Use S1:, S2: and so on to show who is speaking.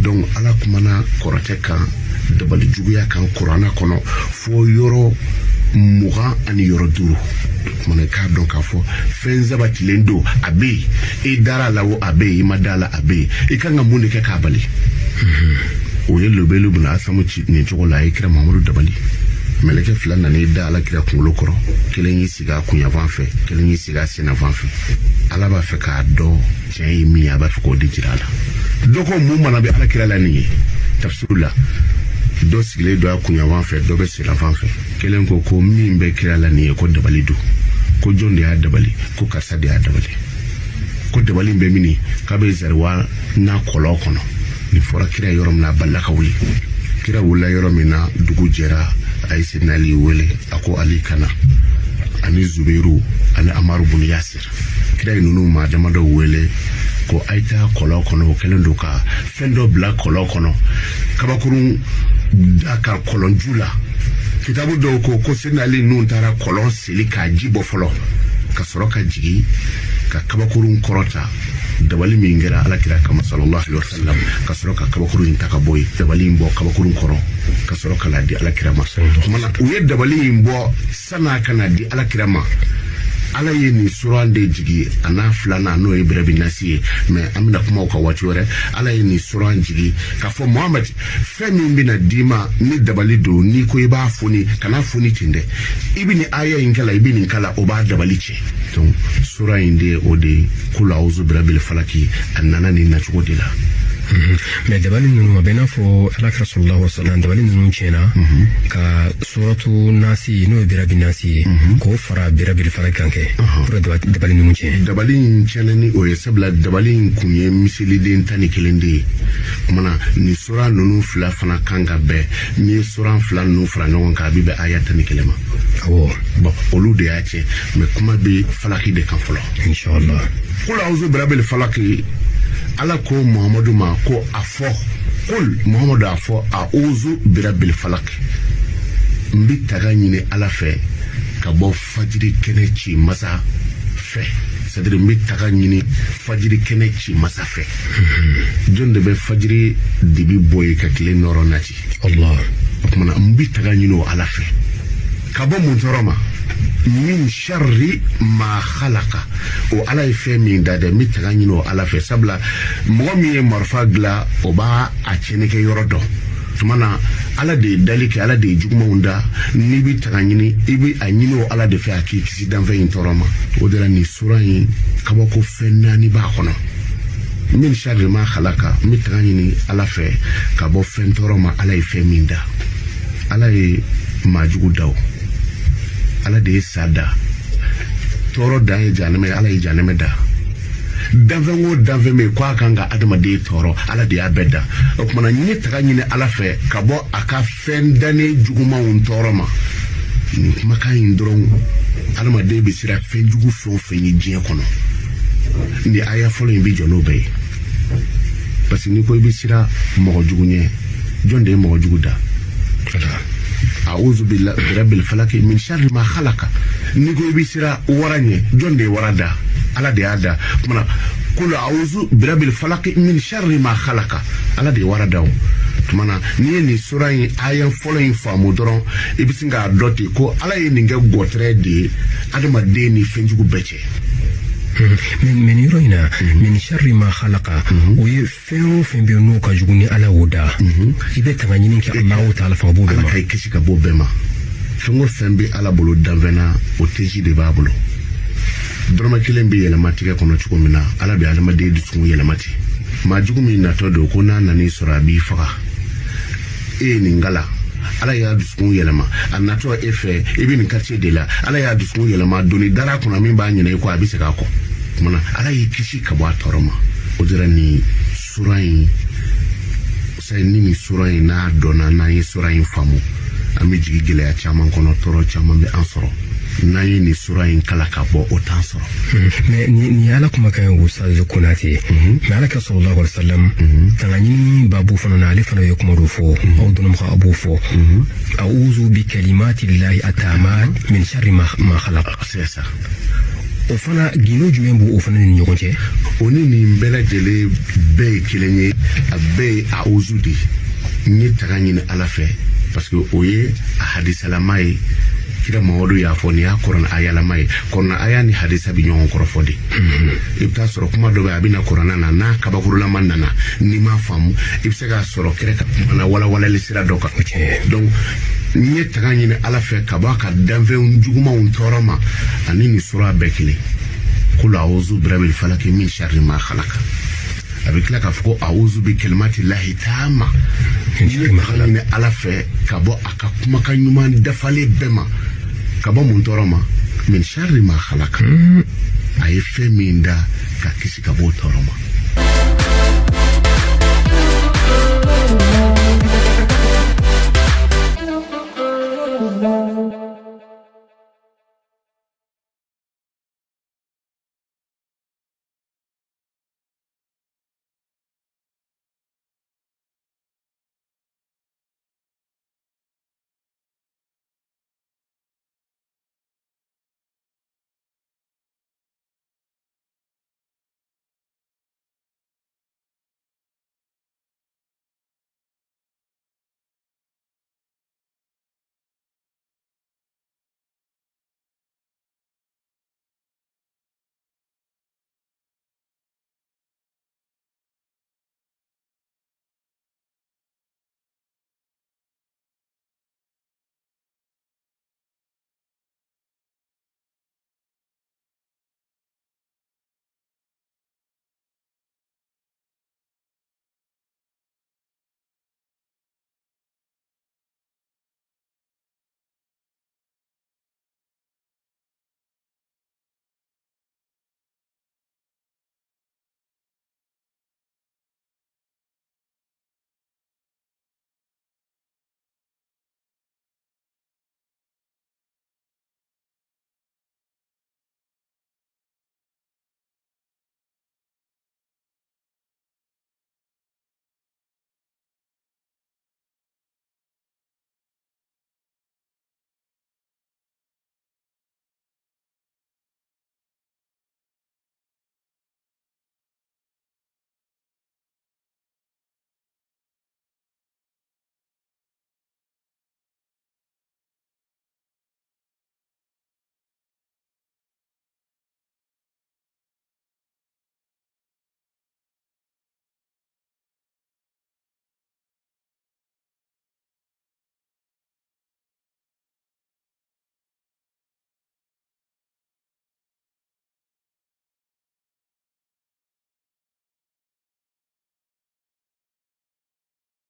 S1: donc ala kumana korote kan dabali juguya kan Qur'ana kono fo yoro mugan ani yoro duru kumana ka don ka fo fenzaba tilendo abe e dara lawo abe e madala abe e kanga munde ke ka bali o yelo belu buna asamu ci ne jogo la ikra Muhammadu dabali meleke filana ne da ala kira kunkolo koro kelen yi siga kunya vanfe kelen yi siga sina vanfe ala ba fe ka do tiɲɛ mi aba fe ko di jira la doko mu mana be ala kira la ni tafsirula do sigile do kunya vanfe do be sina vanfe kelen ko ko min be kira la ni ko dabali do ko jonde ya dabali ko kasa de ya dabali ko dabali be mini ka be zarwa na kolo kono ni fora kira yorom na balaka wuli kira wula yoromina dugu jera ay sinali wele ako ali kana ani Zubairu ani Amaru bun Yasir kira nunu ma damado wele ko aita kolo kono kelendo ka fendo black kolo kono kabakurun aka kolon jula kitabu do ko sinali nun tara kolon silika jibo folo ka soroka jigi ka kabakurun korota dabali mingira ala kira kama sallallahu alaihi wasallam ka soroka kabakurun takaboy dabali mbo kabakurun koro ka soroka la di ala kira ma mana uye dabali mbo sana kana di ala kira ma ala yeni surande jigi ana flana no ibra binasi me amina kuma ka wati wore ala yeni suran jigi ka fo Muhammad femi bina dima ni dabali do ni ko iba funi kana funi tinde ibini aya inkala ibini kala oba dabali ce donc sura inde ode kula uzu birabil falaki annana ni na chugodila
S2: mais dabali nunu mabena fo alaka sallallahu alaihi wasallam dabali nunu chena ka suratu nasi no birabil nasi ko fara birabil falakanke pour dabali nunu chena
S1: dabali chena ni o yesabla dabali kunye misili den tani kelende mana ni sura nunu fla fana kanga be ni sura fla nunu fra non ka bibe ayata ni kelema
S2: awo
S1: bon olu de yache mais kuma be falaki de kan folo
S2: inshallah
S1: kula uzu birabil falaki ala ko Muhammadu ma ko afo kul Muhammadu afo a'udhu birabbil falak mbi taga nyine ala fe ka bo fajiri kene ci masa fe c'est-à-dire mbi taga nyine fajiri kene ci masa fe jonde be fajiri dibi boy ka kile noro nati
S2: Allah
S1: kuma mbi taga nyino ala fe ka bo muntoroma min sharri ma khalaqa o ala fe min dade mi taga nyino ala fe sabla mo mi morfa gla o ba a cheneke yorodo tumana ala de dalike ala de juguma unda ni bi taga nyini ibi a nyino ala de fe akiti dan fe intoroma o dela ni surayi kabako fe nani ba kono min sharri ma khalaqa mi taga nyini ala fe kabo fe intoroma ala fe min da ala ma jugu daw ala de sada toro da janame ala janame da danvengo danveme kwa kanga adama de toro ala de abeda okuma nyini taga nyini ala fe kabo aka fendane juguma un toro ma ni kuma kan indron adama de be sira fenjugu fo fenyi je kono ndi aya folo mbi jono be parce ni ko be sira mo jugunye jonde mo juguda a'udhu billahi birabbil falaki min sharri ma khalaqa nigo bisira waranye jonde warada ala de ada kuma kula a'udhu birabbil falaki min sharri ma khalaqa ala de warada kuma ni surai ayan following famu doron ibisinga doti ko ala yini nga gotre de adama de ni fenjugu becce
S2: من يروينا من شر ما خلق ويفهم فين بينوك جوني على ودا إذا تغنينك الله تعالى فابو بما
S1: أنا كيسي كابو بما فنور فين بي على بلو دانفنا وتيجي دي بابلو درما كيلين بي يلماتي كونو تشكو منا على بي على ما دي تشكو يلماتي ما جوكو منا تودو كونا ناني سرابي فقا إيه نينغالا ala ya duskun yelema anato efe ibini quartier de la ala ya duskun yelema doni dara kuna min ba nyina ko abise ka ko mana ala yi kishi ka ba toroma odira ni surain sai ni surain na dona na yi surain famu ami jigi gele ya chaman kono toro chaman be ansoro na yi ni surain kala ka bo o tansoro
S2: mais ni ala kuma kan ustaz kunati mais ala ka sallallahu alaihi wasallam tangani babu fana na ali fana yakuma rufo au dunum kha abu fo a'udhu bi kalimati llahi atamat min sharri ma khalaq
S1: c'est ça
S2: o fana gindo jumɛn b'o fana ni ɲɔgɔn cɛ
S1: o ni nin bɛɛ lajɛlen bɛɛ ye kelen ye a bɛɛ ye a'uzu de n ye taga ɲini ala fɛ parce que o ye a hadisalama ye kira Mamadu y'a fɔ ni y'a kɔrɔna ayalama ye kɔrɔna aya ni hadisa bi ɲɔgɔn kɔrɔ fɔ de i bɛ taa sɔrɔ kuma dɔ bɛ a bɛ na kɔrɔna na n'a kabakurulama nana n'i m'a faamu i bɛ se k'a sɔrɔ kɛrɛ ka kuma na walawalali sira dɔ kan donc n ye taga ɲini ala fɛ ka bɔ a ka danfɛnw jugumanw tɔɔrɔ ma ani nin sura bɛɛ kelen kul a'uzu birabbil falaki min sharri ma khalaqa a bɛ tila k'a fɔ ko a'uzu bi kalimati lahi taama n ye taga ɲini ala fɛ ka bɔ a ka kumakan ɲuman dafalen bɛɛ ma ka bɔ mun tɔɔrɔ ma min sharri ma khalaqa a ye fɛn min da ka kisi ka bɔ tɔɔrɔ ma